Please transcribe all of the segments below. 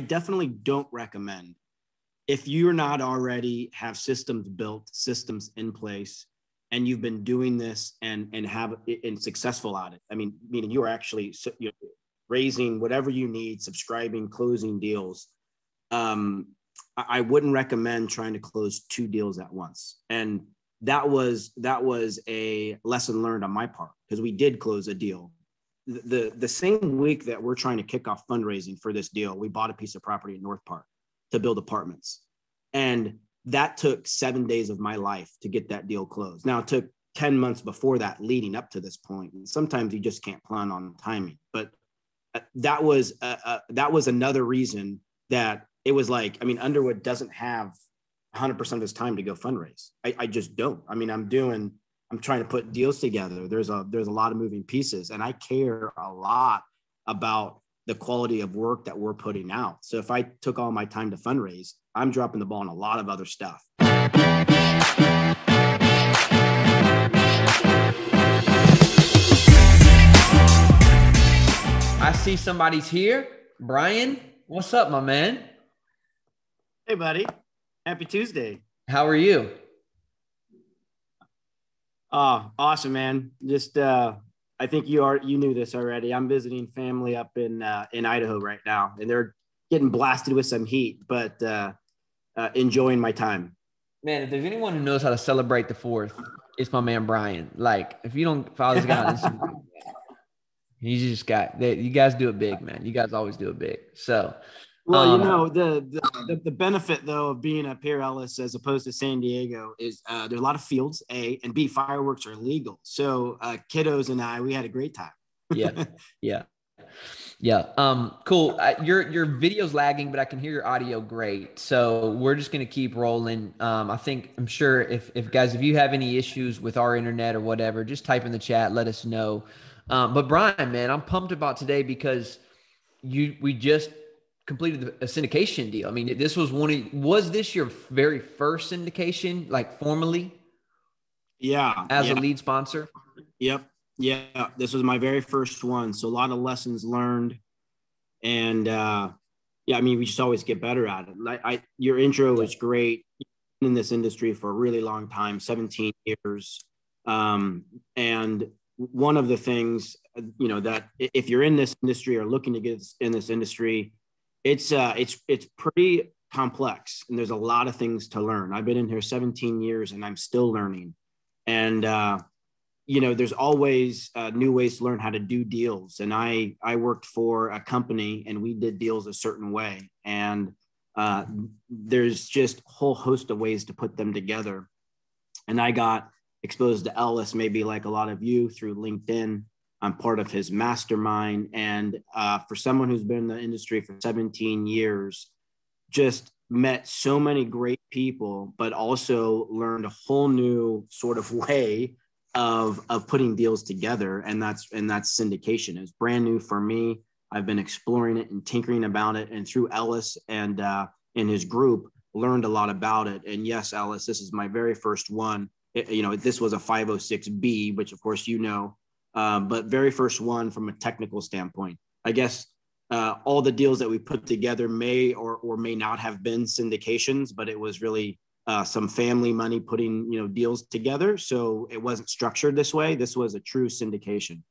definitely don't recommend, if you're not already have systems built, systems in place, and you've been doing this and have and successful at it. I mean, meaning you're actually raising whatever you need, subscribing, closing deals. I wouldn't recommend trying to close 2 deals at once. And that was a lesson learned on my part, because we did close a deal. The same week that we're trying to kick off fundraising for this deal, we bought a piece of property in North Park to build apartments. And that took 7 days of my life to get that deal closed. Now, it took 10 months before that leading up to this point. And sometimes you just can't plan on timing. But that was another reason that it was like, I mean, Underwood doesn't have 100% of his time to go fundraise. I just don't. I mean, I'm trying to put deals together. There's a lot of moving pieces, and I care a lot about the quality of work that we're putting out. So if I took all my time to fundraise, I'm dropping the ball on a lot of other stuff. I see somebody's here. Bryan, what's up, my man? Hey, buddy. Happy Tuesday. How are you? Oh, awesome, man. Just, I think you knew this already. I'm visiting family up in Idaho right now, and they're getting blasted with some heat, but enjoying my time. Man, if there's anyone who knows how to celebrate the 4th, it's my man Bryan. Like, if you don't follow this guy on Instagram, he's just got that. You guys do it big, man. You guys always do it big. So, well, the benefit though of being up here, Ellis, as opposed to San Diego, is there's a lot of fields, A, and B, fireworks are legal. So kiddos and we had a great time. Yeah. Cool. Your video's lagging, but I can hear your audio great. So we're just going to keep rolling. I'm sure if you have any issues with our internet or whatever, just type in the chat, let us know. But Bryan, man, I'm pumped about today because we just completed a syndication deal. I mean, was this your very first syndication, like formally? Yeah. As a lead sponsor? Yep. Yeah. This was my very first one. So a lot of lessons learned. And I mean, we just always get better at it. Your intro was great. In this industry for a really long time, 17 years. And one of the things, that if you're in this industry or looking to get in this industry, it's pretty complex, and there's a lot of things to learn. I've been in here 17 years and I'm still learning. And, there's always new ways to learn how to do deals. And I worked for a company and we did deals a certain way. And there's just a whole host of ways to put them together. And I got exposed to Ellis, maybe like a lot of you, through LinkedIn. I'm part of his mastermind. And for someone who's been in the industry for 17 years, just met so many great people, but also learned a whole new sort of way of putting deals together. And that's syndication. It's brand new for me. I've been exploring it and tinkering about it. And through Ellis and in his group, learned a lot about it. And yes, Ellis, this is my very first one. This was a 506B, which of course, but very first one from a technical standpoint. I guess all the deals that we put together may or may not have been syndications, but it was really some family money putting, deals together. So it wasn't structured this way. This was a true syndication.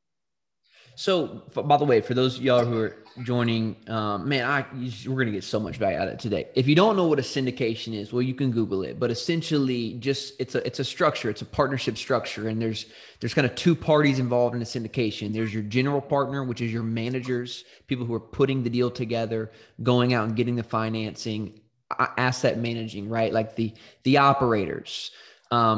So, by the way, for those of y'all who are joining, we're going to get so much value out of it today. If you don't know what a syndication is, well, you can Google it. But essentially, it's a structure. It's a partnership structure, and there's kind of 2 parties involved in a syndication. There's your general partner, which is your managers, people who are putting the deal together, going out and getting the financing, asset managing, right? Like the operators,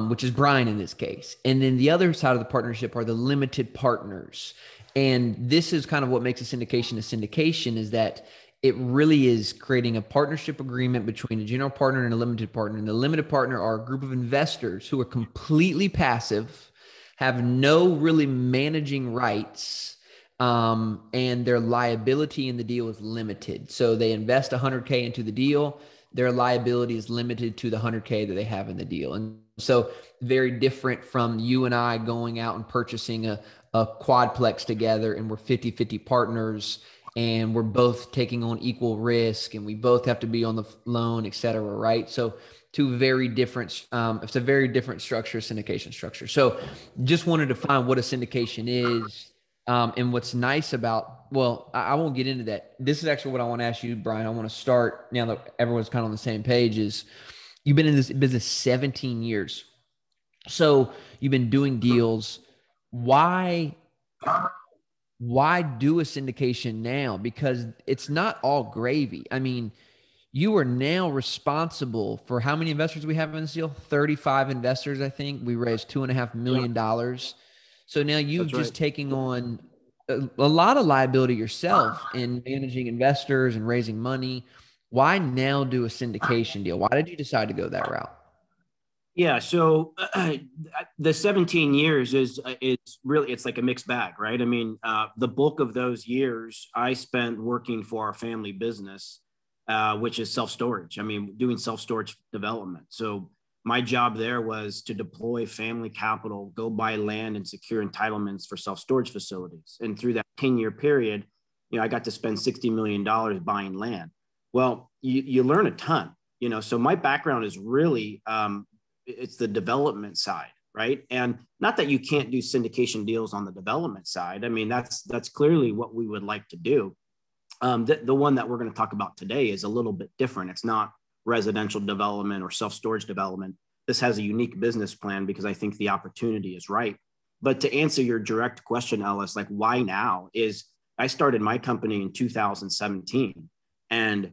which is Bryan in this case. And then the other side of the partnership are the limited partners. And this is kind of what makes a syndication is that it really is creating a partnership agreement between a general partner and a limited partner. And the limited partner are a group of investors who are completely passive, have no really managing rights, and their liability in the deal is limited. So they invest $100K into the deal. Their liability is limited to the $100K that they have in the deal. And so very different from you and I going out and purchasing a quadplex together, and we're 50-50 partners, and we're both taking on equal risk, and we both have to be on the loan, et cetera, right? So two very different, it's a very different structure, syndication structure. So just wanted to find what a syndication is. And what's nice about, well, I won't get into that. This is actually what I want to ask you, Bryan. I want to start now that everyone's kind of on the same page is you've been in this business 17 years. So you've been doing deals. Why do a syndication now? Because it's not all gravy. I mean, you are now responsible for how many investors we have in this deal? 35 investors, I think. We raised $2.5 million. So now you've just taking on a lot of liability yourself in managing investors and raising money. Why now do a syndication deal? Why did you decide to go that route? Yeah, so the 17 years is really, it's like a mixed bag, right? I mean, the bulk of those years I spent working for our family business, which is self-storage. I mean, doing self-storage development. So my job there was to deploy family capital, go buy land and secure entitlements for self-storage facilities. And through that 10-year period, I got to spend $60 million buying land. Well, you learn a ton, so my background is really, it's the development side, right? And not that you can't do syndication deals on the development side. I mean, that's clearly what we would like to do. The one that we're going to talk about today is a little bit different. It's not residential development or self-storage development. This has a unique business plan because I think the opportunity is right. But to answer your direct question, Ellis, like why now is I started my company in 2017, and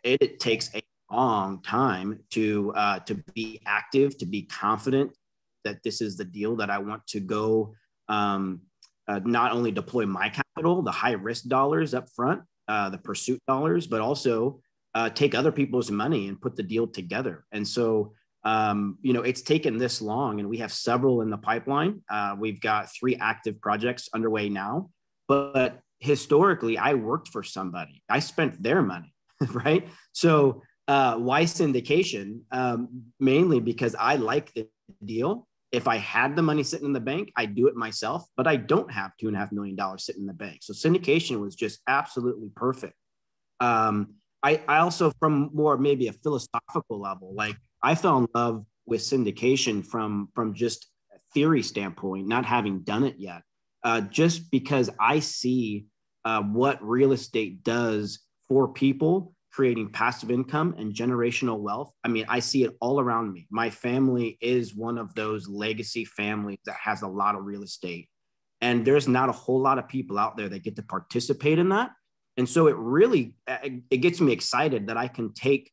it takes a long time to be active, to be confident that this is the deal that I want to go, not only deploy my capital, the high risk dollars up front, the pursuit dollars, but also take other people's money and put the deal together. And so, it's taken this long, and we have several in the pipeline. We've got 3 active projects underway now, but historically I worked for somebody. I spent their money, right? So why syndication? Mainly because I like the deal. If I had the money sitting in the bank, I'd do it myself, but I don't have $2.5 million sitting in the bank. So syndication was just absolutely perfect. I also, from more maybe a philosophical level, like I fell in love with syndication from just a theory standpoint, not having done it yet, just because I see what real estate does for people, creating passive income and generational wealth. I mean, I see it all around me. My family is one of those legacy families that has a lot of real estate. And there's not a whole lot of people out there that get to participate in that. And so it gets me excited that I can take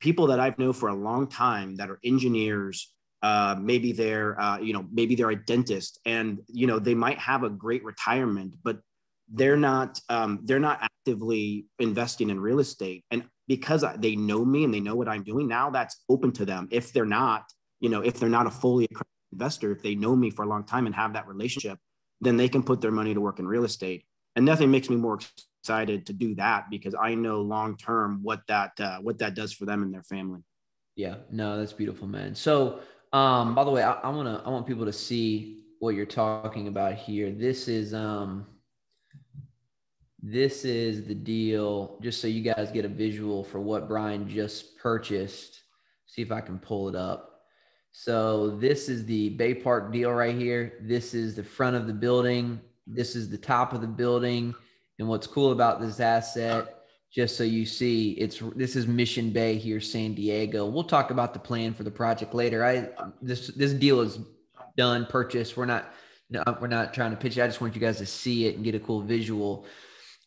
people that I've known for a long time that are engineers, maybe they're a dentist, and, they might have a great retirement, but they're not actively investing in real estate. And because they know me and they know what I'm doing now, that's open to them. If they're not a fully accredited investor, if they know me for a long time and have that relationship, then they can put their money to work in real estate. And nothing makes me more excited to do that, because I know long-term what that does for them and their family. Yeah, no, that's beautiful, man. So, by the way, I want people to see what you're talking about here. This is the deal, just so you guys get a visual for what Bryan just purchased. See if I can pull it up. So this is the Bay Park deal right here. This is the front of the building. This is the top of the building. And what's cool about this asset, just so you see, this is Mission Bay here, San Diego. We'll talk about the plan for the project later. This deal is done, purchased. We're not trying to pitch it. I just want you guys to see it and get a cool visual.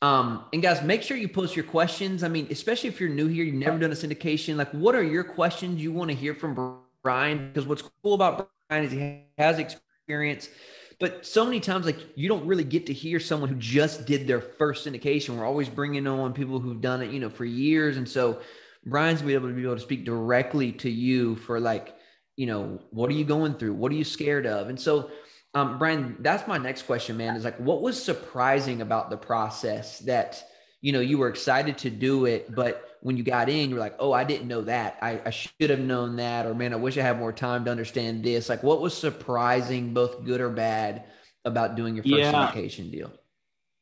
And guys, make sure you post your questions. I mean, especially if you're new here, you've never done a syndication, like what are your questions you want to hear from Bryan? Because what's cool about Bryan is he has experience, but so many times, like you don't really get to hear someone who just did their first syndication. We're always bringing on people who've done it, for years. And so Bryan's be able to speak directly to you for like, what are you going through? What are you scared of? And so Bryan, that's my next question, man, is like, what was surprising about the process that, you were excited to do it, but when you got in, you're like, oh, I didn't know that. I should have known that. Or man, I wish I had more time to understand this. Like, what was surprising, both good or bad, about doing your first syndication deal?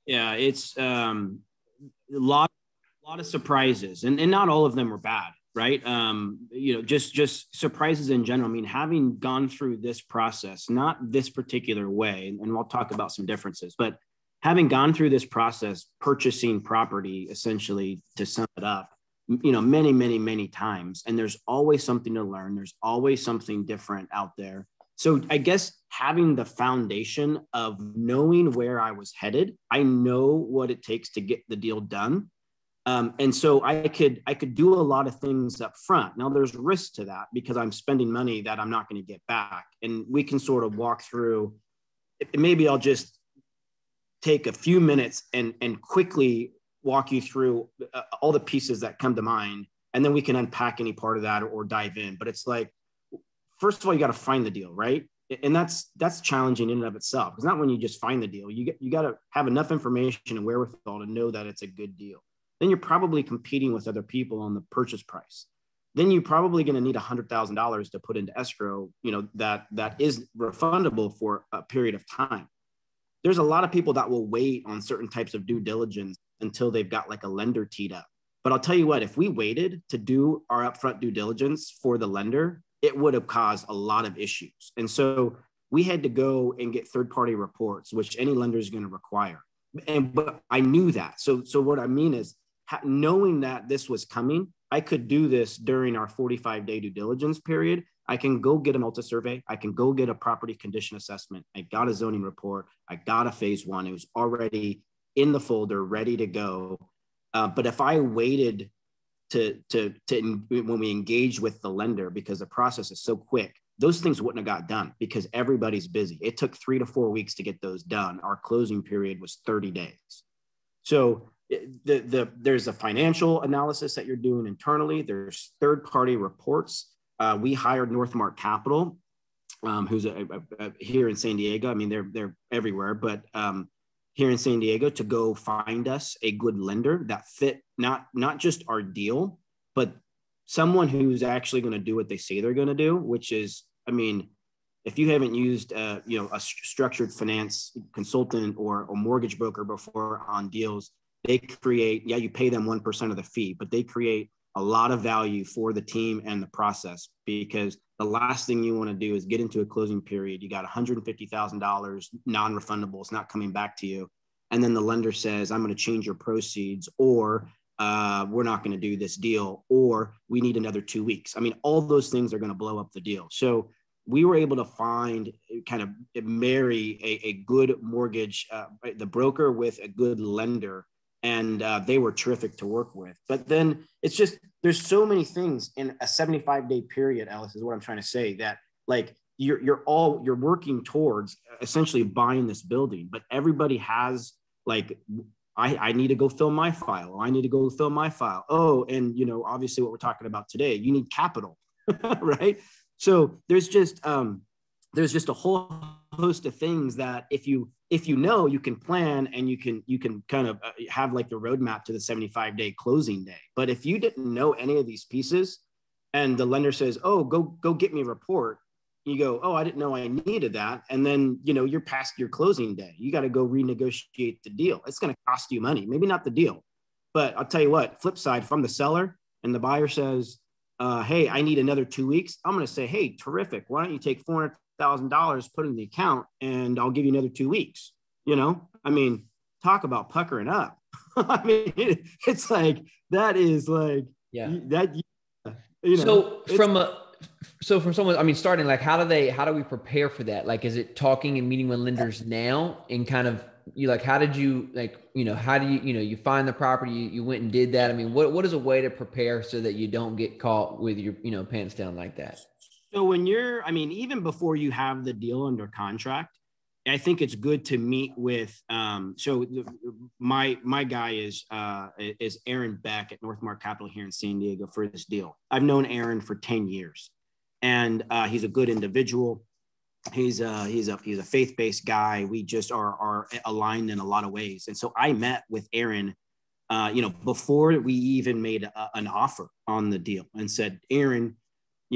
Yeah, it's a lot of surprises, and not all of them were bad, right? Just surprises in general. I mean, having gone through this process, not this particular way, and we'll talk about some differences, but having gone through this process, purchasing property essentially, to sum it up, many times, and there's always something to learn. There's always something different out there. So I guess having the foundation of knowing where I was headed, I know what it takes to get the deal done. And so I could do a lot of things up front. Now there's risk to that because I'm spending money that I'm not going to get back. And we can sort of walk through, maybe I'll just take a few minutes and quickly walk you through all the pieces that come to mind. And then we can unpack any part of that or dive in. But it's like, first of all, you got to find the deal, right? And that's challenging in and of itself. It's not when you just find the deal. You got to have enough information and wherewithal to know that it's a good deal. Then you're probably competing with other people on the purchase price. Then you're probably going to need $100,000 to put into escrow, that is refundable for a period of time. There's a lot of people that will wait on certain types of due diligence until they've got like a lender teed up. But I'll tell you what, if we waited to do our upfront due diligence for the lender, it would have caused a lot of issues. And so we had to go and get third-party reports, which any lender is going to require. But I knew that. So what I mean is, knowing that this was coming, I could do this during our 45-day due diligence period. I can go get a multi-survey. I can go get a property condition assessment. I got a zoning report. I got a phase one. It was already in the folder, ready to go. But if I waited to when we engage with the lender, because the process is so quick, those things wouldn't have got done because everybody's busy. It took 3 to 4 weeks to get those done. Our closing period was 30 days. So there's a financial analysis that you're doing internally. There's third-party reports. We hired Northmark Capital, who's here in San Diego. I mean, they're everywhere, but here in San Diego, to go find us a good lender that fit not just our deal, but someone who's actually going to do what they say they're going to do, which is, I mean, if you haven't used a structured finance consultant or mortgage broker before on deals, they create, you pay them 1% of the fee, but they create a lot of value for the team and the process, because the last thing you want to do is get into a closing period. You got $150,000 non-refundable. It's not coming back to you. And then the lender says, I'm going to change your proceeds, or we're not going to do this deal, or we need another 2 weeks. I mean, all those things are going to blow up the deal. So we were able to kind of marry a good mortgage, the broker with a good lender. And they were terrific to work with. But then it's just, there's so many things in a 75-day period, Alice, is what I'm trying to say, that like you're working towards essentially buying this building, but everybody has like, I need to go fill my file. I need to go fill my file. Oh, and obviously what we're talking about today, you need capital, right? So there's just a whole host of things that if you you can plan, and you can kind of have like the roadmap to the 75-day closing day. But if you didn't know any of these pieces, and the lender says, oh, go get me a report, you go, oh, I didn't know I needed that. And then, you're past your closing day. You got to go renegotiate the deal. It's going to cost you money, maybe not the deal, but I'll tell you what, flip side, if I'm the seller and the buyer says, hey, I need another 2 weeks, I'm going to say, hey, terrific. Why don't you take $400,000, put it in the account, and I'll give you another 2 weeks. I mean, talk about puckering up. I mean, it's like, that is like, that, So from someone, I mean, starting, like, how do we prepare for that? Like, is it talking and meeting with lenders now, and kind of, how did you, like, how do you, you find the property, you went and did that? I mean, what is a way to prepare so that you don't get caught with your, pants down like that? So when even before you have the deal under contract, I think it's good to meet with, my guy is Aaron Beck at Northmark Capital here in San Diego for this deal. I've known Aaron for 10 years, and he's a good individual. He's a faith-based guy. We just are aligned in a lot of ways. And so I met with Aaron, before we even made an offer on the deal, and said, Aaron,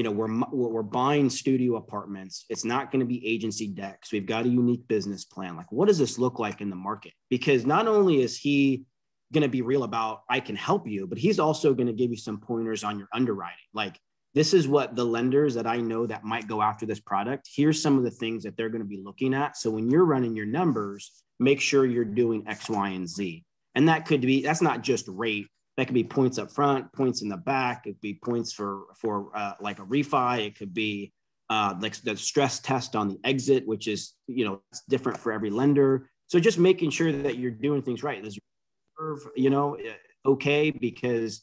we're buying studio apartments. It's not going to be agency decks. We've got a unique business plan. Like, what does this look like in the market? Because not only is he going to be real about, I can help you, but he's also going to give you some pointers on your underwriting. Like, this is what the lenders that I know that might go after this product, here's some of the things that they're going to be looking at. So when you're running your numbers, make sure you're doing X, Y, and Z. And that's not just rate. That could be points up front, points in the back. It could be points for like a refi. It could be like the stress test on the exit, which is, it's different for every lender. So just making sure that you're doing things right. There's okay, because,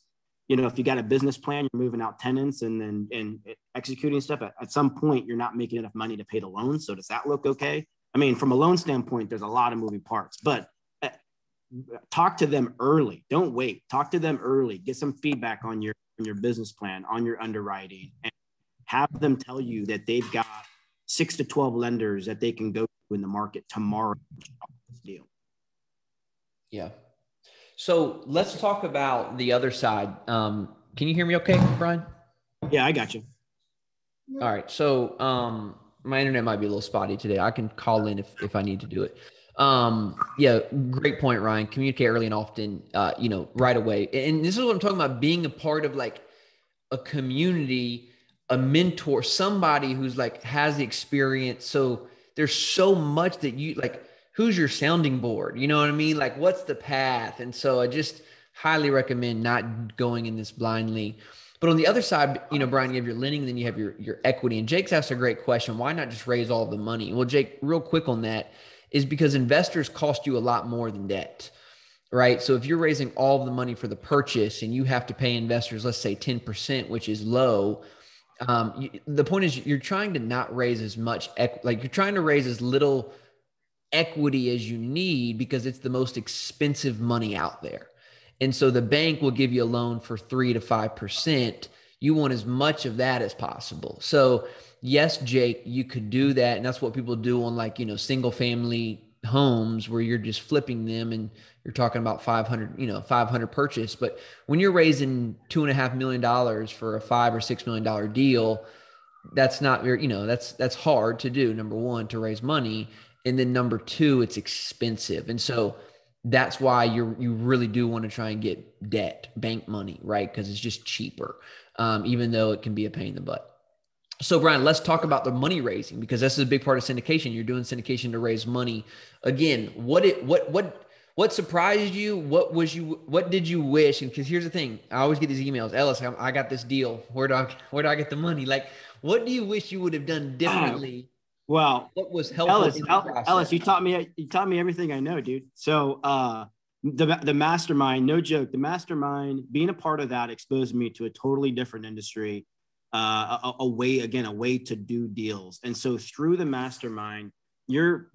if you got a business plan, you're moving out tenants and executing stuff, at some point, you're not making enough money to pay the loan. So does that look okay? I mean, from a loan standpoint, there's a lot of moving parts, but talk to them early. Don't wait. Talk to them early. Get some feedback on your business plan, on your underwriting, and have them tell you that they've got 6 to 12 lenders that they can go to in the market tomorrow. Deal. Yeah. So let's talk about the other side. Can you hear me okay, Bryan? Yeah, I got you. All right. So my internet might be a little spotty today. I can call in if I need to do it. Yeah, great point, Ryan. Communicate early and often, right away. And this is what I'm talking about, being a part of like a community, a mentor, somebody who's like has the experience. So there's so much that you like, who's your sounding board? You know what I mean? Like, what's the path? And so I just highly recommend not going in this blindly. But on the other side, Bryan, you have your lending, and then you have your equity. And Jake's asked a great question. Why not just raise all the money? Well, Jake, real quick on that is because investors cost you a lot more than debt, right? So if you're raising all of the money for the purchase and you have to pay investors, let's say 10%, which is low, the point is you're trying to not raise as much, like you're trying to raise as little equity as you need because it's the most expensive money out there. And so the bank will give you a loan for 3 to 5%. You want as much of that as possible. So yes, Jake, you could do that. And that's what people do on like, single family homes where you're just flipping them and you're talking about 500 purchase. But when you're raising $2.5 million for a $5 or $6 million deal, that's not very, that's hard to do. Number one, to raise money. And then number two, it's expensive. And so that's why you really do want to try and get debt, bank money, right? Because it's just cheaper, even though it can be a pain in the butt. So Bryan, let's talk about the money raising, because this is a big part of syndication. You're doing syndication to raise money. Again, what surprised you? What did you wish? And because here's the thing, I always get these emails, Ellis, I got this deal. Where do I get the money? Like, what do you wish you would have done differently? Well, what was helpful in the process? Ellis, you taught me everything I know, dude. So the mastermind, no joke, the mastermind, being a part of that exposed me to a totally different industry, a way to do deals. And so through the mastermind, you've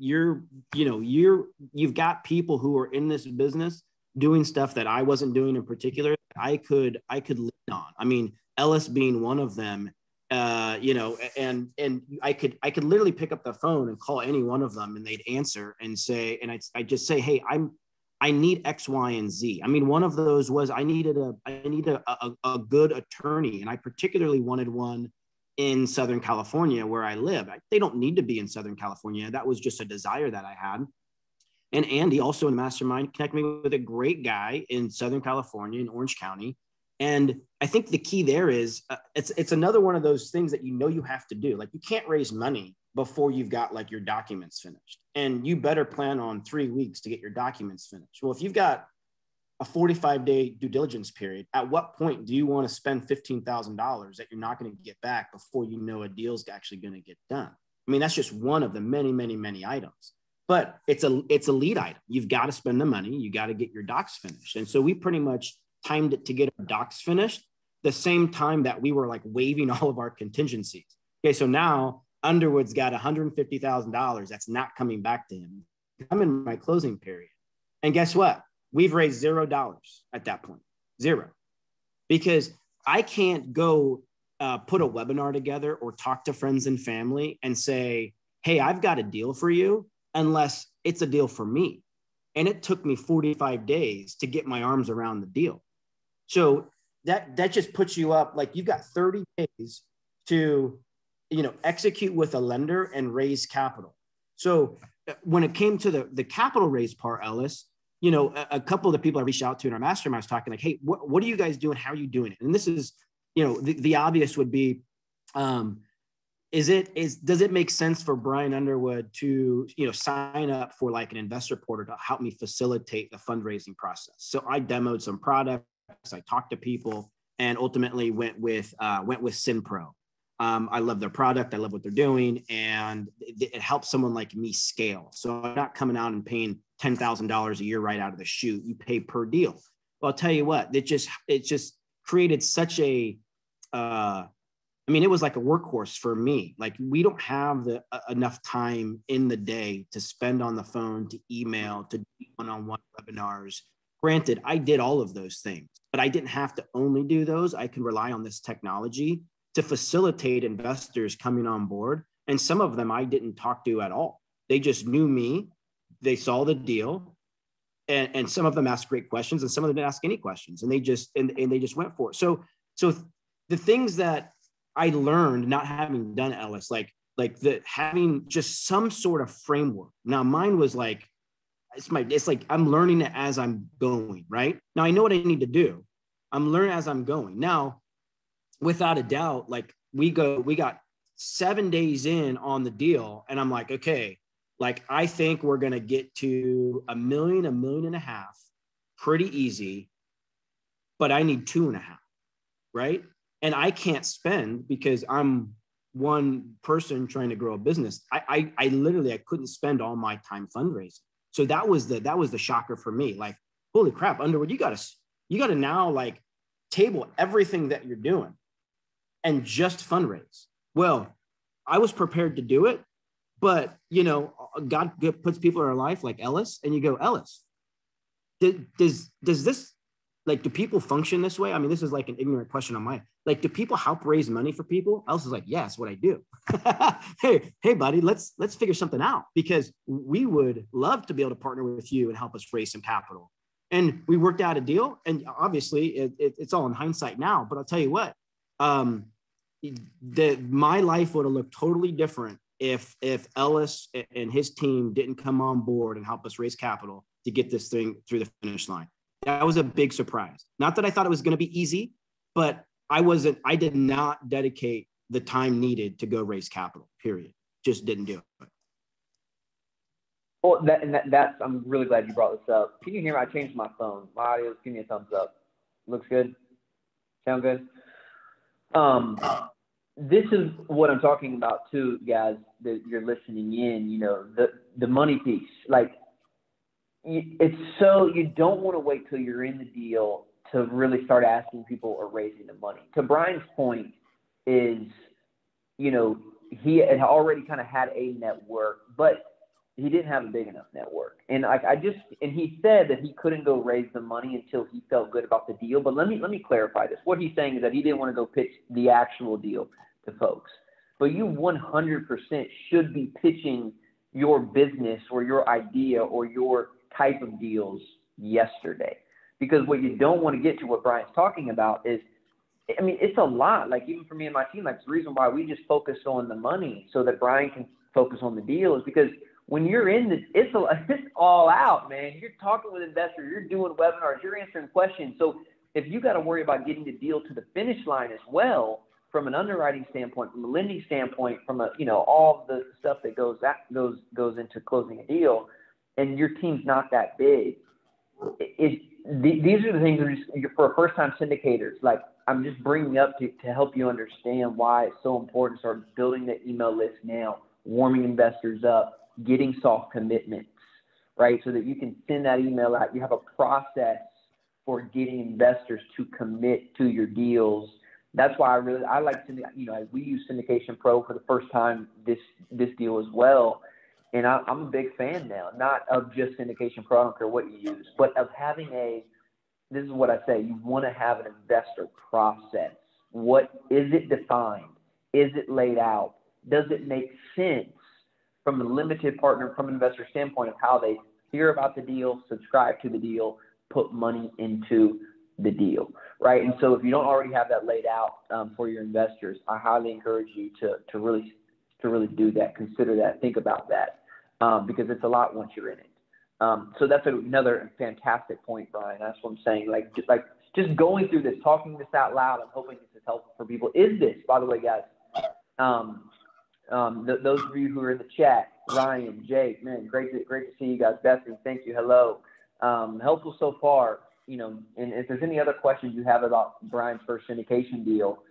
got people who are in this business doing stuff that I wasn't doing in particular. I could lean on. I mean, Ellis being one of them. And I could literally pick up the phone and call any one of them and they'd answer and say, and I just say, hey, I need X, Y, and Z. I mean, one of those was I needed a good attorney. And I particularly wanted one in Southern California where I live. They don't need to be in Southern California. That was just a desire that I had. And Andy, also in Mastermind, connected me with a great guy in Southern California in Orange County. And I think the key there is it's another one of those things that you have to do. Like, you can't raise money before you've got like your documents finished, and you better plan on 3 weeks to get your documents finished. Well, if you've got a 45-day due diligence period, at what point do you want to spend $15,000 that you're not going to get back before you know a deal's actually going to get done? I mean, that's just one of the many, many, many items, but it's a lead item. You've got to spend the money. You got to get your docs finished. And so we pretty much timed it to get our docs finished the same time that we were like waiving all of our contingencies. Okay, so now Underwood's got $150,000 that's not coming back to him. I'm in my closing period. And guess what? We've raised $0 at that point. Zero. Because I can't go put a webinar together or talk to friends and family and say, hey, I've got a deal for you, unless it's a deal for me. And it took me 45 days to get my arms around the deal. So that just puts you up, like, you've got 30 days to, execute with a lender and raise capital. So when it came to the capital raise part, Ellis, a couple of the people I reached out to in our mastermind was talking like, hey, what are you guys doing? How are you doing it? And this is, the obvious would be, does it make sense for Bryan Underwood to, sign up for like an investor portal to help me facilitate the fundraising process? So I demoed some products, I talked to people, and ultimately went with SynPro. I love their product. I love what they're doing. And it helps someone like me scale. So I'm not coming out and paying $10,000 a year right out of the chute. You pay per deal. Well, I'll tell you what, it just created such a, it was like a workhorse for me. Like, we don't have enough time in the day to spend on the phone, to email, to do one-on-one webinars. Granted, I did all of those things, but I didn't have to only do those. I can rely on this technology to facilitate investors coming on board. And some of them I didn't talk to at all. They just knew me. They saw the deal. And some of them asked great questions, and some of them didn't ask any questions. And they just went for it. So the things that I learned not having done Ellis, like having just some sort of framework. Now mine was like, it's like I'm learning it as I'm going, right? Now I know what I need to do. I'm learning as I'm going. Now, without a doubt, like we got 7 days in on the deal, and I'm like, okay, like I think we're going to get to $1 million, $1.5 million, pretty easy, but I need 2.5, right? And I can't spend because I'm one person trying to grow a business. I literally, I couldn't spend all my time fundraising. So that was the shocker for me. Like, holy crap, Underwood, you gotta now like table everything that you're doing and just fundraise. Well, I was prepared to do it, but God puts people in our life like Ellis, and you go, Ellis, does this, like, do people function this way? I mean, this is like an ignorant question on my, like, do people help raise money for people? Ellis is like, yeah, that's what I do. hey, buddy, let's figure something out, because we would love to be able to partner with you and help us raise some capital. And we worked out a deal. And obviously it's all in hindsight now, but I'll tell you what, my life would have looked totally different if Ellis and his team didn't come on board and help us raise capital to get this thing through the finish line. That was a big surprise. Not that I thought it was going to be easy, but I did not dedicate the time needed to go raise capital, period. Just didn't do it. Well, I'm really glad you brought this up. Can you hear me? I changed my phone. My audio, give me a thumbs up. Looks good? Sound good? This is what I'm talking about too, guys, that you're listening in, the money piece. Like, it's so you don't want to wait till you're in the deal to really start asking people or raising the money. To Bryan's point is, he had already kind of had a network, but he didn't have a big enough network. And and he said that he couldn't go raise the money until he felt good about the deal. But let me clarify this. What he's saying is that he didn't want to go pitch the actual deal to folks. But you 100% should be pitching your business or your idea or your type of deals yesterday. Because what you don't want to get to, what Bryan's talking about, is, it's a lot. Like, even for me and my team, like, the reason why we just focus on the money so that Bryan can focus on the deal is because when you're in it's all out, man. You're talking with investors, you're doing webinars, you're answering questions. So if you got to worry about getting the deal to the finish line as well, from an underwriting standpoint, from a lending standpoint, from all the stuff that goes into closing a deal, and your team's not that big, these are the things that for first-time syndicators, like, I'm just bringing up to help you understand why it's so important to start building the email list now, warming investors up, getting soft commitments, right? So that you can send that email out. You have a process for getting investors to commit to your deals. That's why I like to, we use Syndication Pro for the first time this deal as well. And I'm a big fan now, not of just Syndication Pro, I don't care what you use, but of having this is what I say, you want to have an investor process. What is it defined? Is it laid out? Does it make sense from a limited partner, from an investor standpoint, of how they hear about the deal, subscribe to the deal, put money into the deal, right? And so if you don't already have that laid out for your investors, I highly encourage you to really do that, consider that, think about that, because it's a lot once you're in it. So that's another fantastic point, Bryan. That's what I'm saying. Just going through this, talking this out loud, I'm hoping this is helpful for people. Is this, by the way, guys, those of you who are in the chat, Ryan, Jake, man, great to see you guys. Betsy, thank you. Hello. Helpful so far, you know, and if there's any other questions you have about Bryan's first syndication deal,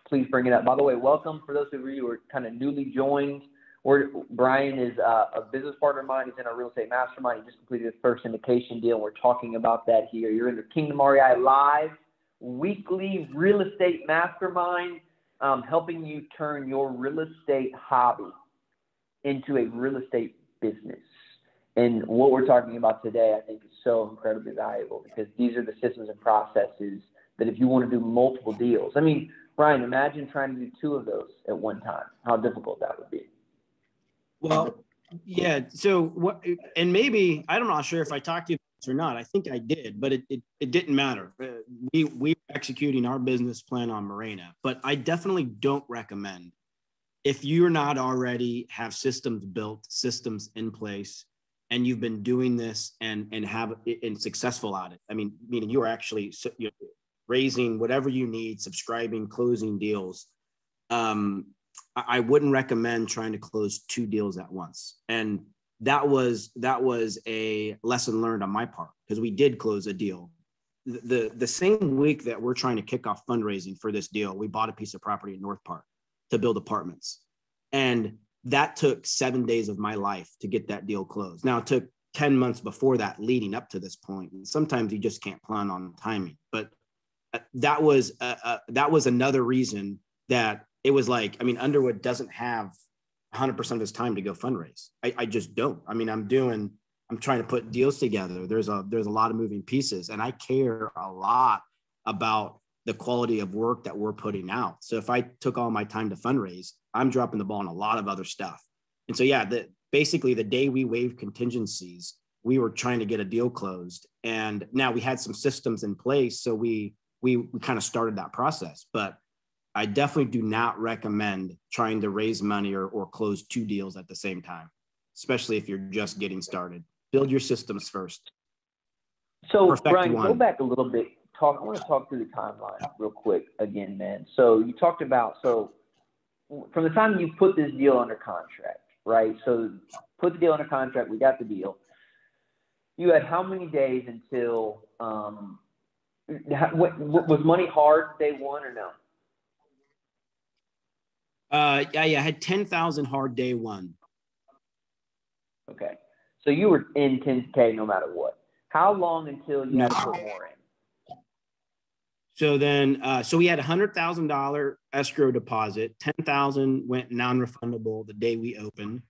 please bring it up. By the way, welcome for those of you who are kind of newly joined. Bryan is a business partner of mine. He's in our real estate mastermind. He just completed his first syndication deal. We're talking about that here. You're in the Kingdom REI Live weekly real estate mastermind, helping you turn your real estate hobby into a real estate business. And what we're talking about today, I think, is so incredibly valuable, because these are the systems and processes that if you want to do multiple deals, I mean, Bryan, imagine trying to do 2 of those at one time, how difficult that would be. Well, yeah. So what, and maybe, I'm not sure if I talked to you about this or not. I think I did, but it didn't matter. We were executing our business plan on Morena, but I definitely don't recommend, if you're not already have systems built, systems in place, and you've been doing this and successful at it. I mean, meaning you are actually raising whatever you need, subscribing, closing deals. I wouldn't recommend trying to close 2 deals at once. And that was a lesson learned on my part, because we did close a deal. The same week that we're trying to kick off fundraising for this deal, we bought a piece of property in North Park to build apartments. And that took 7 days of my life to get that deal closed. Now, it took 10 months before that leading up to this point. And sometimes you just can't plan on timing. But that was another reason that it was like, I mean, Underwood doesn't have 100% of his time to go fundraise. I just don't. I mean, I'm trying to put deals together. There's a lot of moving pieces, and I care a lot about the quality of work that we're putting out. So if I took all my time to fundraise, I'm dropping the ball on a lot of other stuff. And so, yeah, basically the day we waived contingencies, we were trying to get a deal closed. And now we had some systems in place. So we kind of started that process, but I definitely do not recommend trying to raise money or close 2 deals at the same time, especially if you're just getting started. Build your systems first. So, Bryan, go back a little bit. I want to talk through the timeline real quick again, man. So you talked about, from the time you put this deal under contract, right? So put the deal under contract, we got the deal. You had how many days until, was money hard day one or no? Yeah, I had 10,000 hard day one. Okay. So you were in 10K no matter what. How long until you had to put more in? So then, so we had $100,000 escrow deposit, 10,000 went non-refundable the day we opened,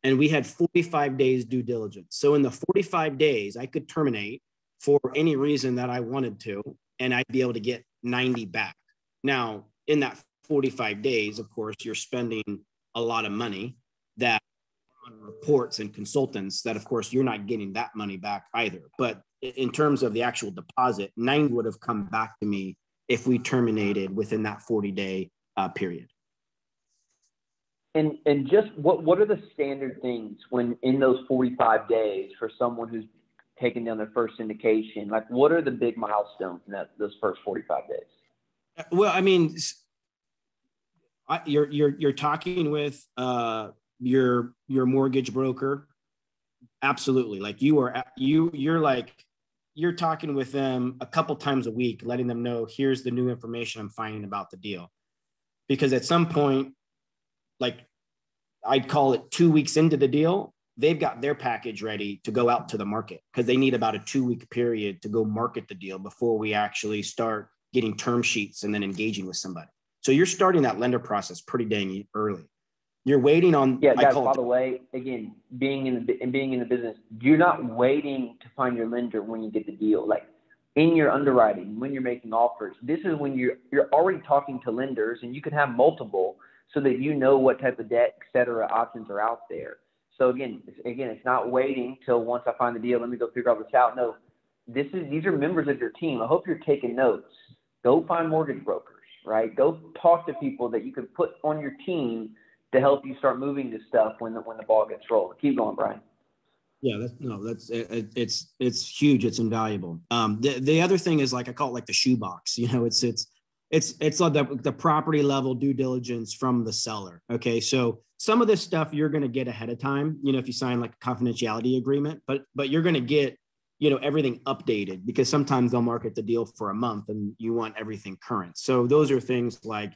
and we had 45 days due diligence. So in the 45 days, I could terminate for any reason that I wanted to, and I'd be able to get 90 back. Now, in that 45 days, of course, you're spending a lot of money that on reports and consultants that, of course, you're not getting that money back either. But in terms of the actual deposit, 90 would have come back to me if we terminated within that 40-day period. And just what are the standard things when in those 45 days for someone who's taken down their first syndication? Like, what are the big milestones in those first 45 days? Well, I mean, you're talking with your mortgage broker. Absolutely. Like you're talking with them a couple times a week, letting them know, here's the new information I'm finding about the deal. Because at some point, like I'd call it 2 weeks into the deal, they've got their package ready to go out to the market, because they need about a 2-week period to go market the deal before we actually start getting term sheets and then engaging with somebody. So you're starting that lender process pretty dang early. You're waiting on. Yeah, guys, by the way, again, being in the business, you're not waiting to find your lender when you get the deal. Like in your underwriting, when you're making offers, this is when you're already talking to lenders, and you can have multiple so that you know what type of debt, et cetera, options are out there. So again, it's not waiting till once I find the deal, let me go figure all this out. No, these are members of your team. I hope you're taking notes. Go find mortgage brokers, right? Go talk to people that you can put on your team to help you start moving this stuff when the ball gets rolled. Keep going, Bryan. Yeah, it's huge. It's invaluable. The other thing is, like, I call it like the shoebox. You know, it's like the property level due diligence from the seller. Okay, so some of this stuff you're going to get ahead of time. You know, if you sign like a confidentiality agreement, but you're going to get, you know, everything updated, because sometimes they'll market the deal for a month and you want everything current. So those are things like,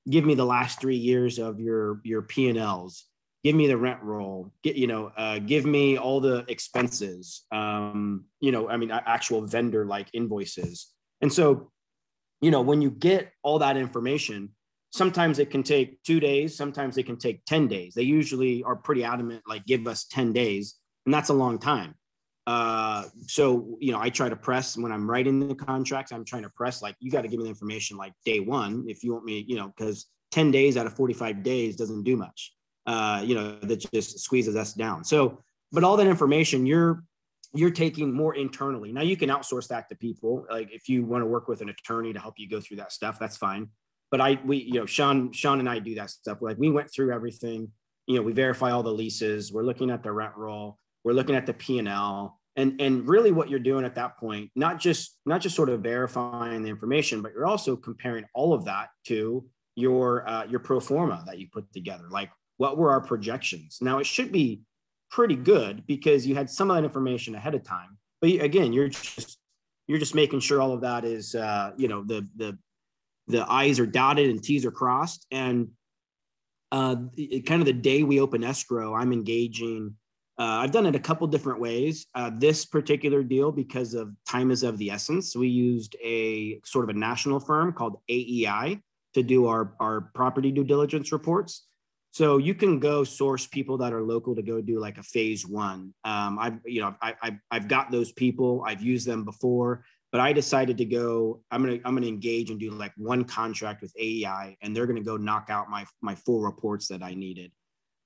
give me the last 3 years of your P&Ls. Give me the rent roll, give me all the expenses, actual vendor like invoices. And so, you know, when you get all that information, sometimes it can take 2 days, sometimes it can take 10 days. They usually are pretty adamant, like, give us 10 days. And that's a long time. So, you know, I try to press when I'm writing the contracts, I'm trying to press, like, you got to give me the information like day one, if you want me, you know, because 10 days out of 45 days doesn't do much. That just squeezes us down. So, but all that information you're taking more internally. Now you can outsource that to people. Like, if you want to work with an attorney to help you go through that stuff, that's fine. But Sean and I do that stuff. Like, we went through everything, you know, we verify all the leases. We're looking at the rent roll. We're looking at the P&L, and really what you're doing at that point, not just sort of verifying the information, but you're also comparing all of that to your pro forma that you put together. Like, what were our projections? Now, it should be pretty good because you had some of that information ahead of time. But again, you're just making sure all of that is, the I's are dotted and T's are crossed. And kind of the day we open escrow, I'm engaging. I've done it a couple different ways. This particular deal, because of time is of the essence, we used a sort of a national firm called AEI to do our property due diligence reports. So you can go source people that are local to go do like a phase one. I've got those people. I've used them before, but I decided to go. I'm gonna engage and do like one contract with AEI, and they're gonna go knock out my full reports that I needed.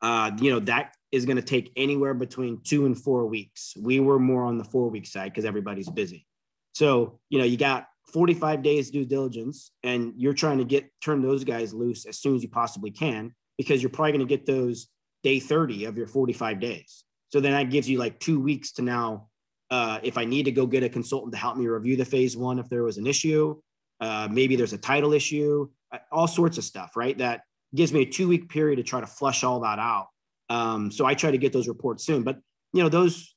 That is gonna take anywhere between 2 and 4 weeks. We were more on the 4-week side because everybody's busy. So you got 45 days due diligence, and you're trying to turn those guys loose as soon as you possibly can, because you're probably going to get those day 30 of your 45 days. So then that gives you like 2 weeks to now, if I need to go get a consultant to help me review the phase one, if there was an issue, maybe there's a title issue, all sorts of stuff, right? That gives me a 2-week period to try to flush all that out. So I try to get those reports soon, but those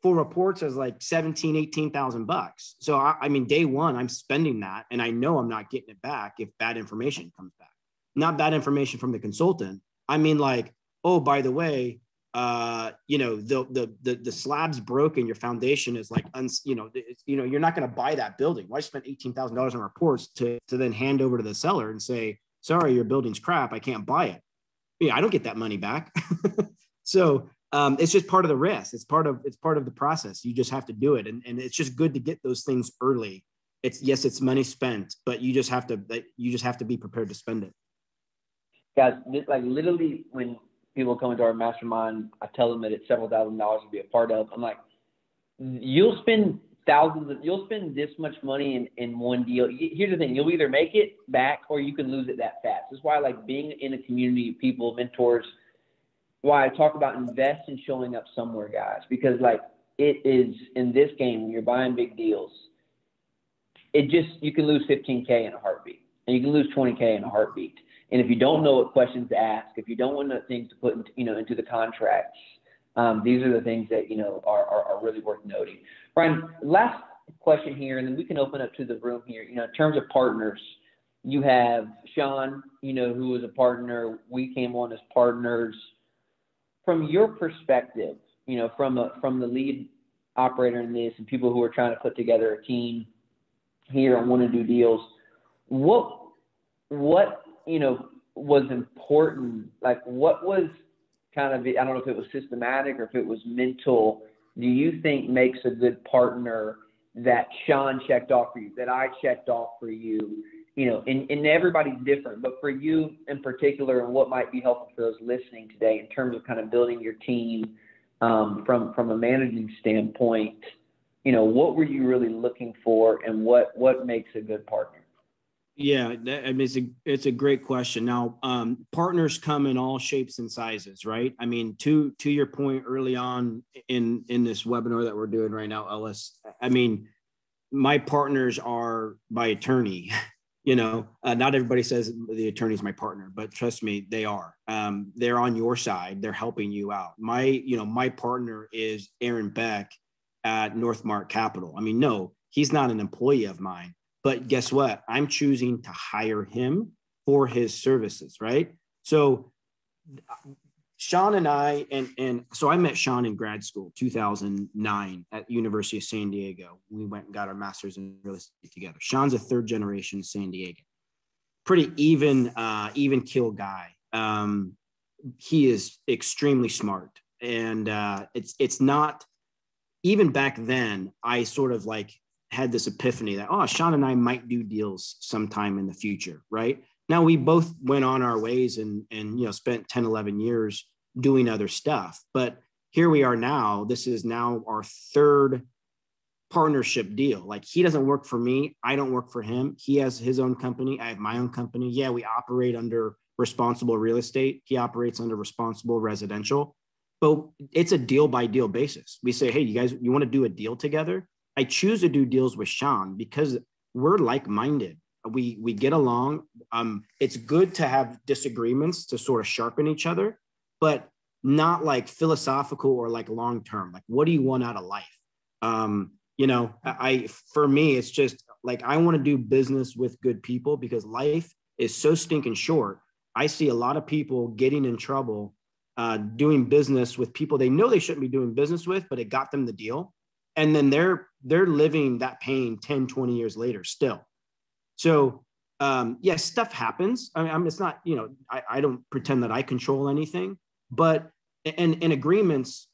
full reports is like $17,000-$18,000. So I mean, day one, I'm spending that, and I know I'm not getting it back if bad information comes back. Not bad information from the consultant. I mean, like, oh, by the way, the slab's broken. Your foundation is like, you're not going to buy that building. Why spend $18,000 on reports to then hand over to the seller and say, sorry, your building's crap, I can't buy it. Yeah, I don't get that money back. So it's just part of the risk. It's part of the process. You just have to do it, and it's just good to get those things early. It's money spent, but you just have to be prepared to spend it. Guys, like, literally, when people come into our mastermind, I tell them that it's several $1,000s to be a part of. I'm like, you'll spend this much money in one deal. Here's the thing: you'll either make it back or you can lose it that fast. That's why I like being in a community of people, mentors. Why I talk about invest in showing up somewhere, guys, because like, it is in this game when you're buying big deals, you can lose $15K in a heartbeat, and you can lose $20K in a heartbeat. And if you don't know what questions to ask, if you don't know things to put into the contracts, these are the things that are really worth noting. Bryan, last question here, and then we can open up to the room here. In terms of partners, you have Sean, who was a partner. We came on as partners. From your perspective, from the lead operator in this, and people who are trying to put together a team here and want to do deals, what was important? Like, what was kind of, I don't know if it was systematic or if it was mental, do you think makes a good partner that Sean checked off for you, that I checked off for you? And everybody's different, but for you in particular, and what might be helpful for those listening today in terms of kind of building your team from a managing standpoint, what were you really looking for, and what makes a good partner? Yeah, I mean, it's a great question. Now, partners come in all shapes and sizes, right? I mean, to your point early on in this webinar that we're doing right now, Ellis, I mean, my partners are by attorney. Not everybody says the attorney's my partner, but trust me, they are. They're on your side. They're helping you out. My partner is Aaron Beck at Northmark Capital. I mean, no, he's not an employee of mine, but guess what? I'm choosing to hire him for his services, right? So Sean and I, and so I met Sean in grad school, 2009 at University of San Diego. We went and got our master's in real estate together. Sean's a third generation San Diego, pretty even keel guy. He is extremely smart, and it's not, even back then, I sort of like had this epiphany that, Sean and I might do deals sometime in the future, right? Now we both went on our ways and spent 10, 11 years doing other stuff. But here we are now. This is now our third partnership deal. Like, he doesn't work for me. I don't work for him. He has his own company. I have my own company. Yeah, we operate under responsible real estate. He operates under responsible residential. But it's a deal by deal basis. We say, hey, you want to do a deal together? I choose to do deals with Sean because we're like-minded. We get along. It's good to have disagreements to sort of sharpen each other, but not like philosophical or like long-term. Like, what do you want out of life? For me, it's just like, I want to do business with good people because life is so stinking short. I see a lot of people getting in trouble doing business with people they know they shouldn't be doing business with, but it got them the deal. And then they're living that pain 10, 20 years later still. So, stuff happens. I mean, it's not, I don't pretend that I control anything, but in agreements,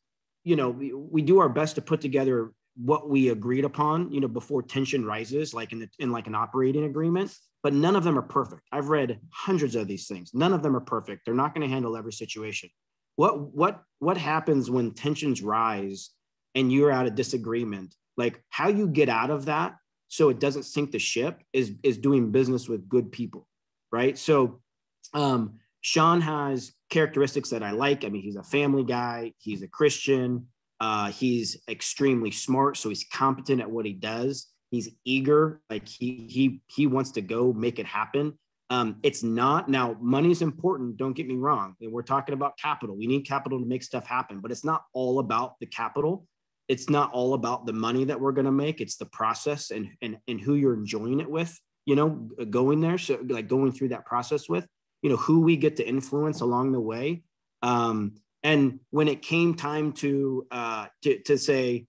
we do our best to put together what we agreed upon, before tension rises, like in like an operating agreement, but none of them are perfect. I've read hundreds of these things. None of them are perfect. They're not going to handle every situation. What happens when tensions rise and you're at a disagreement? Like, how you get out of that so it doesn't sink the ship is doing business with good people, right? So Sean has characteristics that I like. I mean, he's a family guy. He's a Christian. He's extremely smart, so he's competent at what he does. He's eager, like he wants to go make it happen. It's not, now money's important, don't get me wrong. We're talking about capital. We need capital to make stuff happen, but it's not all about the capital. It's not all about the money that we're going to make. It's the process and who you're enjoying it with, going there. So like going through that process with, who we get to influence along the way. And when it came time to say,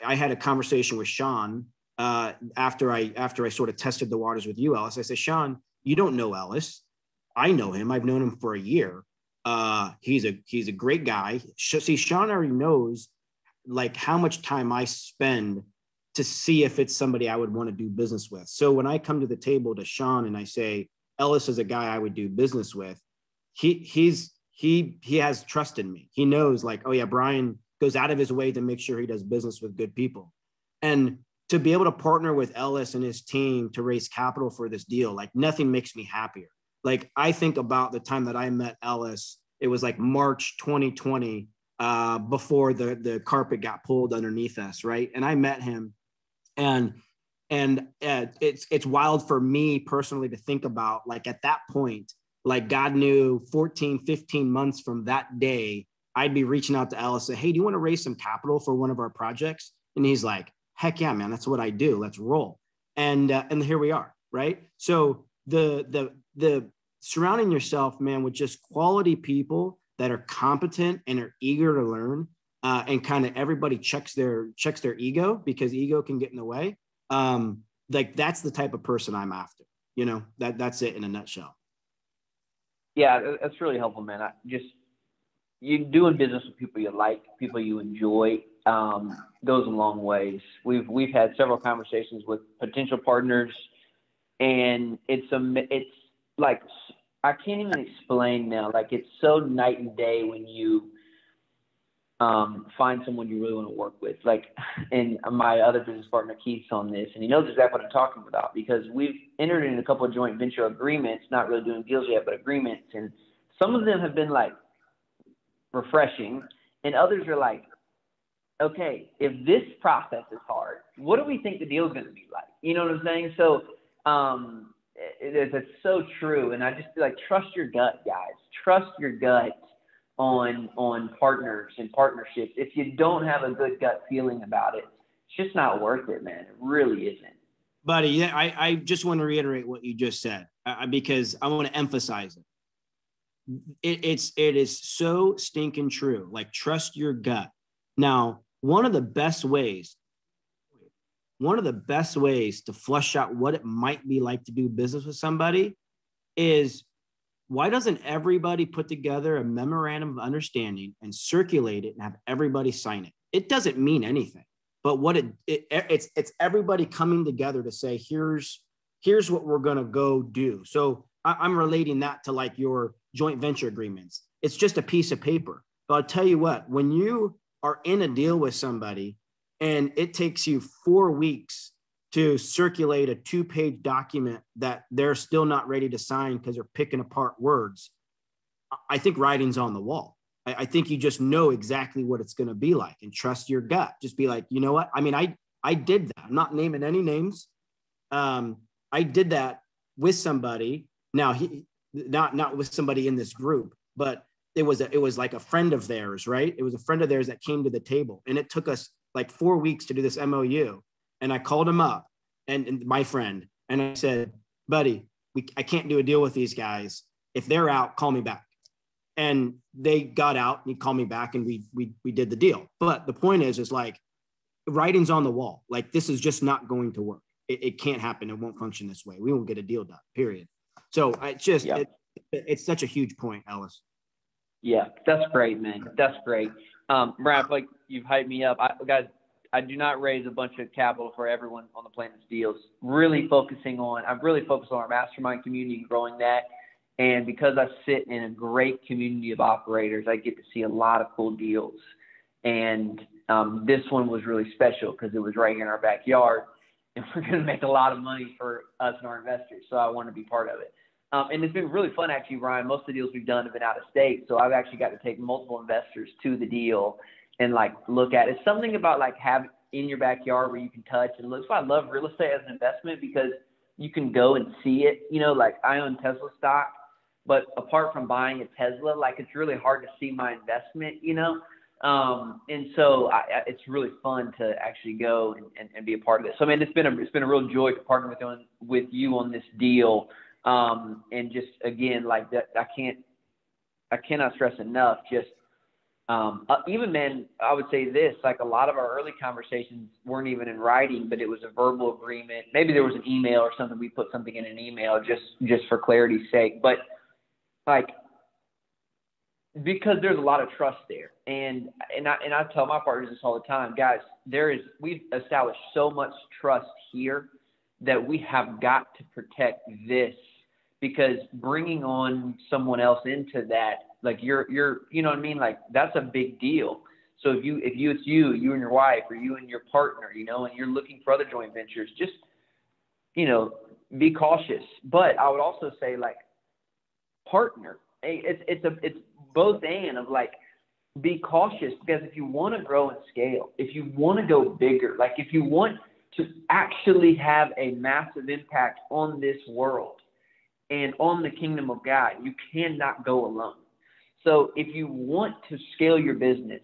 I had a conversation with Sean after I sort of tested the waters with you, Ellis. I said, Sean, you don't know Ellis. I know him. I've known him for a year. He's a great guy. See, Sean already knows like how much time I spend to see if it's somebody I would want to do business with. So when I come to the table to Sean and I say, Ellis is a guy I would do business with, he has trust in me. He knows like, oh yeah, Bryan goes out of his way to make sure he does business with good people. And to be able to partner with Ellis and his team to raise capital for this deal, like nothing makes me happier. Like, I think about the time that I met Ellis, it was like March 2020, before the carpet got pulled underneath us, right? And I met him, and it's wild for me personally to think about, like, at that point, like, God knew 14, 15 months from that day, I'd be reaching out to Ellis and say, hey, do you want to raise some capital for one of our projects? And he's like, heck yeah, man, that's what I do. Let's roll. And here we are, right? So the surrounding yourself, man, with just quality people that are competent and are eager to learn, and kind of everybody checks their ego, because ego can get in the way. Like, that's the type of person I'm after. That's it in a nutshell. Yeah, that's really helpful, man. You doing business with people you like, people you enjoy, goes a long ways. We've had several conversations with potential partners, and it's like, I can't even explain now. Like, it's so night and day when you find someone you really want to work with. Like, and my other business partner, Keith's on this, and he knows exactly what I'm talking about because we've entered in a couple of joint venture agreements, not really doing deals yet, but agreements. And some of them have been like refreshing, and others are like, okay, if this process is hard, what do we think the deal is going to be like? You know what I'm saying? So it's so true. And I just feel like, trust your gut, guys. Trust your gut on partners and partnerships. If you don't have a good gut feeling about it, it's just not worth it, man. It really isn't. Buddy, yeah, I just want to reiterate what you just said because I want to emphasize it. It is so stinking true. Like, trust your gut. Now, one of the best ways to flush out what it might be like to do business with somebody is, why doesn't everybody put together a memorandum of understanding and circulate it and have everybody sign it? It doesn't mean anything, but what it's everybody coming together to say, here's what we're going to go do. So I'm relating that to like your joint venture agreements. It's just a piece of paper. But I'll tell you what, when you are in a deal with somebody and it takes you 4 weeks to circulate a 2-page document that they're still not ready to sign because they're picking apart words, I think writing's on the wall. I think you just know exactly what it's going to be like, and trust your gut. Just be like, you know what? I mean, I did that. I'm not naming any names. I did that with somebody. Now, not with somebody in this group, but it was like a friend of theirs, right? It was a friend of theirs that came to the table, and it took us like 4 weeks to do this MOU. And I called him up and my friend, and I said, buddy, I can't do a deal with these guys. If they're out, call me back. And they got out and he called me back, and we did the deal. But the point is like, writing's on the wall. Like, this is just not going to work. It can't happen. It won't function this way. We won't get a deal done, period. So it's such a huge point, Ellis. Yeah, that's great, man. That's great. Bryan, I feel like you've hyped me up. Guys, I do not raise a bunch of capital for everyone on the planet's deals. I've really focused on our mastermind community and growing that. And because I sit in a great community of operators, I get to see a lot of cool deals. And this one was really special because it was right here in our backyard, and we're going to make a lot of money for us and our investors. So I want to be part of it. And it's been really fun, actually, Ryan. Most of the deals we've done have been out of state. So I've actually got to take multiple investors to the deal and like look at it. It's something about like having in your backyard where you can touch and look. So I love real estate as an investment because you can go and see it. You know, like I own Tesla stock, but apart from buying a Tesla, like it's really hard to see my investment, you know? And so it's really fun to actually go and be a part of this. So, I mean, it's been a real joy to partner with you on this deal. And just, again, like that, I cannot stress enough, just, even, man, I would say this, like a lot of our early conversations weren't even in writing, but it was a verbal agreement. Maybe there was an email or something. We put something in an email just for clarity's sake. But like, because there's a lot of trust there. And I tell my partners this all the time, guys, we've established so much trust here that we have got to protect this, because bringing on someone else into that, like you're, you know what I mean? Like that's a big deal. So if it's you and your wife, or you and your partner, you know, and you're looking for other joint ventures, just, you know, be cautious. But I would also say, like, partner. It's both and of like, be cautious, because if you want to grow and scale, if you want to go bigger, like if you want to actually have a massive impact on this world and on the kingdom of God, you cannot go alone. So if you want to scale your business,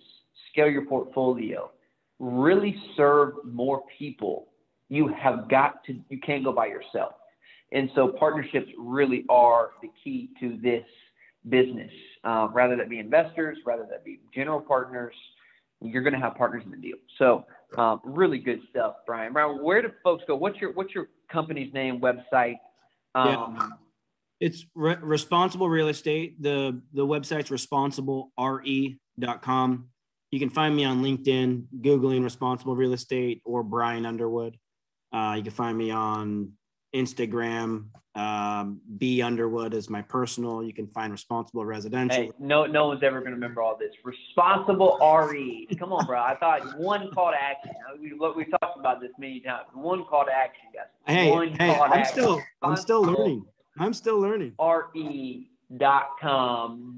scale your portfolio, really serve more people, you can't go by yourself. And so partnerships really are the key to this business. Rather that be investors, rather that be general partners, you're going to have partners in the deal. So really good stuff, Bryan. Bryan, where do folks go? What's your company's name, website? It's Responsible Real Estate. The website's responsiblere.com. You can find me on LinkedIn, Googling Responsible Real Estate or Bryan Underwood. You can find me on Instagram. B Underwood is my personal. You can find Responsible Residential. Hey, no one's ever going to remember all this. Responsible RE. Come on, bro. I thought one call to action. We talked about this many times. One call to action, guys. I'm still learning. RE.com.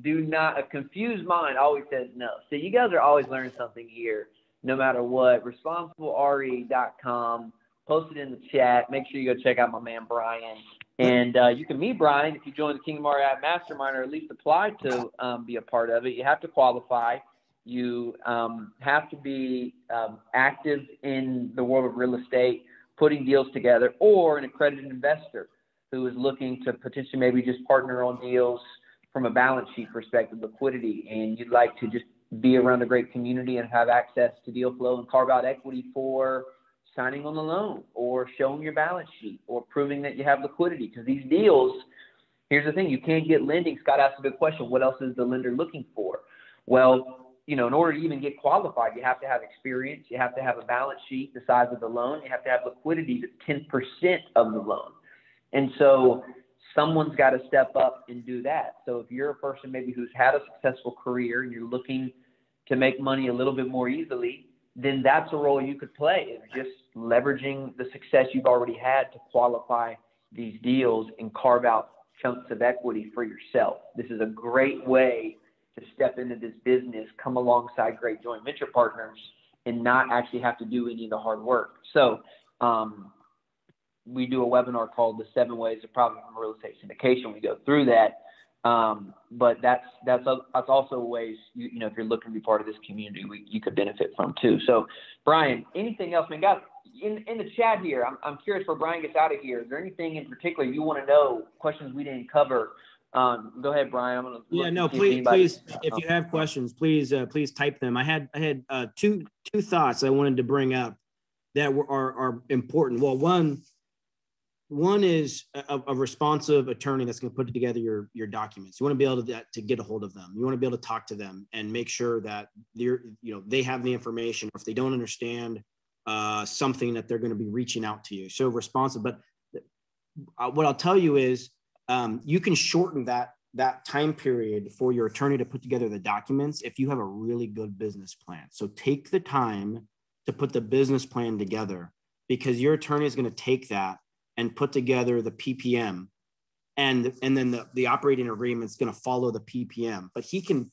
Do not, a confused mind always says no. So you guys are always learning something here, no matter what. ResponsibleRE.com. Post it in the chat. Make sure you go check out my man Bryan. And you can meet Bryan if you join the Kingdom REI Mastermind, or at least apply to be a part of it. You have to qualify. You have to be active in the world of real estate, putting deals together, or an accredited investor who is looking to potentially maybe just partner on deals from a balance sheet perspective, liquidity, and you'd like to just be around a great community and have access to deal flow and carve out equity for signing on the loan or showing your balance sheet or proving that you have liquidity. Because these deals, here's the thing, you can't get lending. Scott asked a good question. What else is the lender looking for? Well, in order to even get qualified, you have to have experience. You have to have a balance sheet the size of the loan. You have to have liquidity to 10% of the loan. And so someone's got to step up and do that. So if you're a person maybe who's had a successful career and you're looking to make money a little bit more easily, then that's a role you could play, is just leveraging the success you've already had to qualify these deals and carve out chunks of equity for yourself. This is a great way to step into this business, come alongside great joint venture partners, and not actually have to do any of the hard work. So we do a webinar called The 7 Ways of Profit from Real Estate Syndication. We go through that. But that's also ways, if you're looking to be part of this community, you could benefit from too. So Bryan, anything else? Man, guys, in the chat here, I'm curious where Bryan gets out of here. Is there anything in particular you want to know, questions we didn't cover? Go ahead, Bryan. I'm gonna please, if you have questions, please type them. I had two thoughts I wanted to bring up that are important. Well, one is a responsive attorney that's going to put together your documents. You want to be able to get a hold of them. You want to be able to talk to them and make sure that they have the information, or if they don't understand something, that they're going to be reaching out to you. So responsive. But what I'll tell you is you can shorten that time period for your attorney to put together the documents if you have a really good business plan. So take the time to put the business plan together, because your attorney is going to take that and put together the PPM, and then the operating agreement is going to follow the PPM. But he can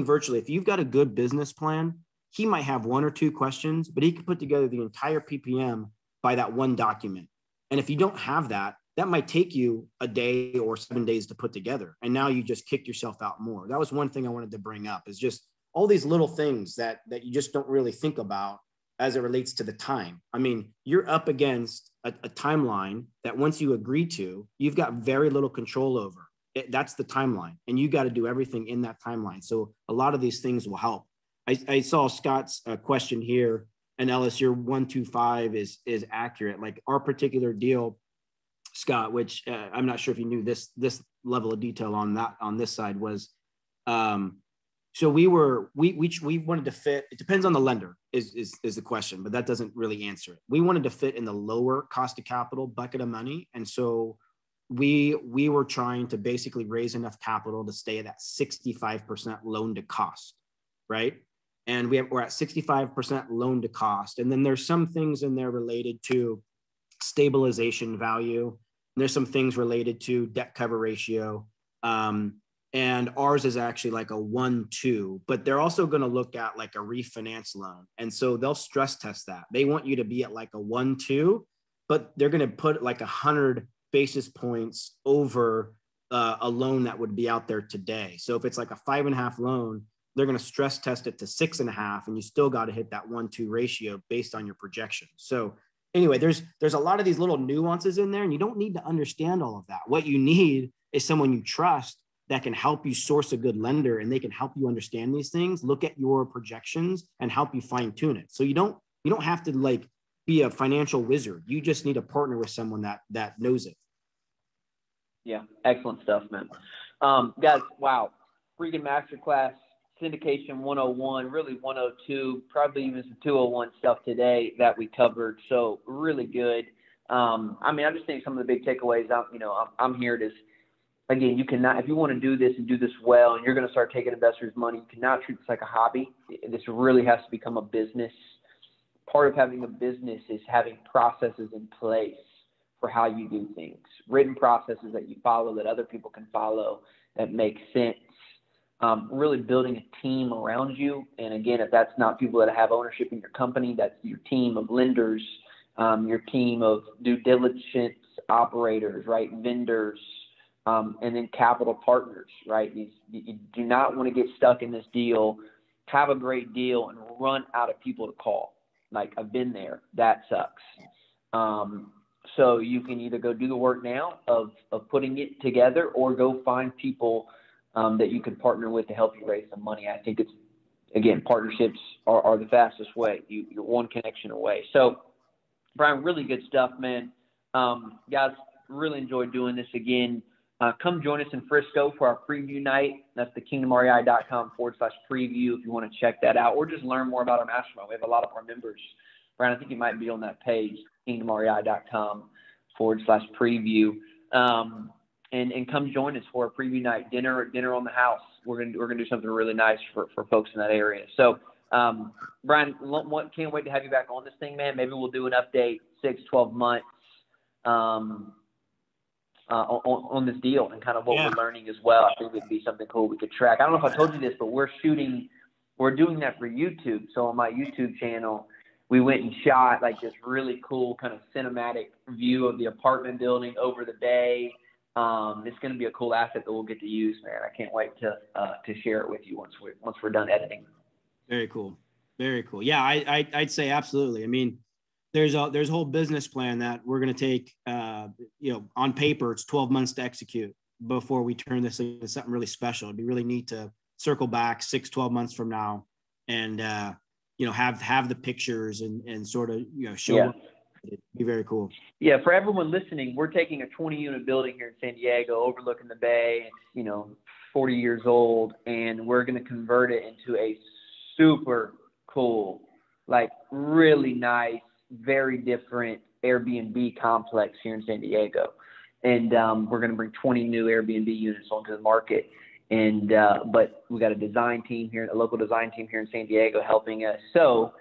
virtually, if you've got a good business plan, he might have one or two questions, but he can put together the entire PPM by that one document. And if you don't have that, that might take you a day or 7 days to put together. And now you just kicked yourself out more. That was one thing I wanted to bring up, is just all these little things that you just don't really think about as it relates to the time. I mean, you're up against a timeline that once you agree to, you've got very little control over. That's the timeline, and you got to do everything in that timeline. So a lot of these things will help. I saw Scott's question here, and Ellis, your 125 is accurate. Like our particular deal, Scott, which I'm not sure if you knew this level of detail on this side was, so we wanted to fit, it depends on the lender is the question, but that doesn't really answer it. We wanted to fit in the lower cost of capital bucket of money. And so we were trying to basically raise enough capital to stay at that 65% loan to cost, right? And we're at 65% loan to cost. And then there's some things in there related to stabilization value. And there's some things related to debt cover ratio. And ours is actually like a 1-2, but they're also going to look at like a refinance loan. And so they'll stress test that. They want you to be at like a 1-2, but they're going to put like 100 basis points over a loan that would be out there today. So if it's like a 5.5 loan, they're going to stress test it to 6.5, and you still got to hit that 1-2 ratio based on your projections. So anyway, there's a lot of these little nuances in there, and you don't need to understand all of that. What you need is someone you trust that can help you source a good lender, and they can help you understand these things, look at your projections, and help you fine tune it. So you don't have to like be a financial wizard. You just need to partner with someone that knows it. Yeah, excellent stuff, man. Guys, wow, freaking masterclass, Syndication 101, really 102, probably even some 201 stuff today that we covered. So really good. I mean, I just think some of the big takeaways, I'm here to, again, you cannot, if you want to do this and do this well, and you're going to start taking investors' money, you cannot treat this like a hobby. This really has to become a business. Part of having a business is having processes in place for how you do things, written processes that you follow, that other people can follow, that make sense. Really building a team around you. And again, if that's not people that have ownership in your company, that's your team of lenders, your team of due diligence operators, right? Vendors, and then capital partners, right? You do not want to get stuck in this deal, have a great deal, and run out of people to call. Like, I've been there. That sucks. So you can either go do the work now of putting it together, or go find people that you can partner with to help you raise some money. I think it's, again, partnerships are the fastest way. You're one connection away. So, Bryan, really good stuff, man. Guys, really enjoyed doing this again. Come join us in Frisco for our preview night. That's the kingdomrei.com/preview if you want to check that out, or just learn more about our mastermind. We have a lot of our members. Bryan, I think you might be on that page, kingdomrei.com/preview. And come join us for a preview night, dinner on the house. We're gonna do something really nice for folks in that area. So, Bryan, can't wait to have you back on this thing, man. Maybe we'll do an update 6-12 months on this deal and kind of what we're learning as well. I think it'd be something cool we could track. I don't know if I told you this, but we're doing that for YouTube. So on my YouTube channel, we went and shot like this really cool kind of cinematic view of the apartment building over the bay. It's going to be a cool asset that we'll get to use, man. I can't wait to share it with you once we're done editing. Very cool. Very cool. Yeah, I'd say absolutely. I mean, there's a whole business plan that we're going to take, on paper, it's 12 months to execute before we turn this into something really special. It'd be really neat to circle back 6-12 months from now and, have the pictures and sort of, show. Yeah. It'd be very cool. Yeah. For everyone listening, we're taking a 20-unit building here in San Diego overlooking the bay, 40 years old, and we're going to convert it into a super cool, like really nice, very different Airbnb complex here in San Diego. And we're going to bring 20 new Airbnb units onto the market. And but we got a design team here, a local design team here in San Diego helping us. So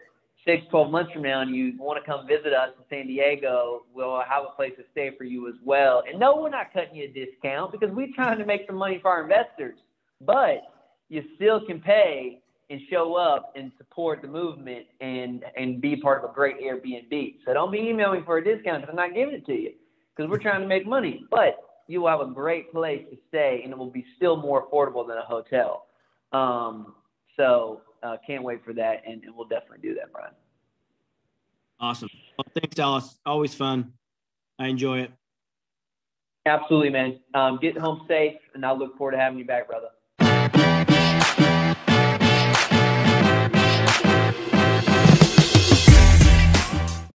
6-12 months from now, and you want to come visit us in San Diego, we'll have a place to stay for you as well. And no, we're not cutting you a discount because we're trying to make some money for our investors. But you still can pay and show up and support the movement and be part of a great Airbnb. So don't be emailing for a discount because I'm not giving it to you because we're trying to make money. But you will have a great place to stay, and it will be still more affordable than a hotel. So can't wait for that, and we'll definitely do that, Bryan. Awesome. Well, thanks, Dallas. Always fun. I enjoy it. Absolutely, man. Get home safe, and I look forward to having you back, brother.